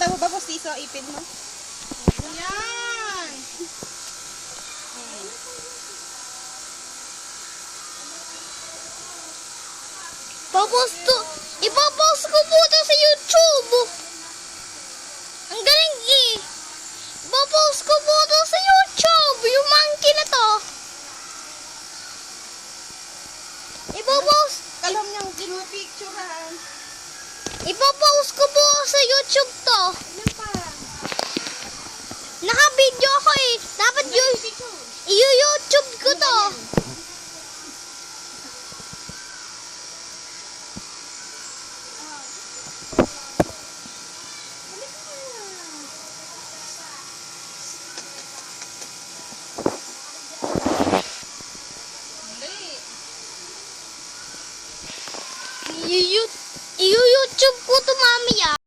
mo ba postiso? Ipin mo. Yan. Ipopost ko po ito sa YouTube. Ang galing eh. Ipopost ko po ito sa YouTube. Yung monkey na to. Ipopost. Alam niyang pinupicturean. Ipopost ko po sa YouTube to. Ano pa? Naka-video ako eh. Dapat yun. I-YouTube ko to. I-YouTube ko to mamaya.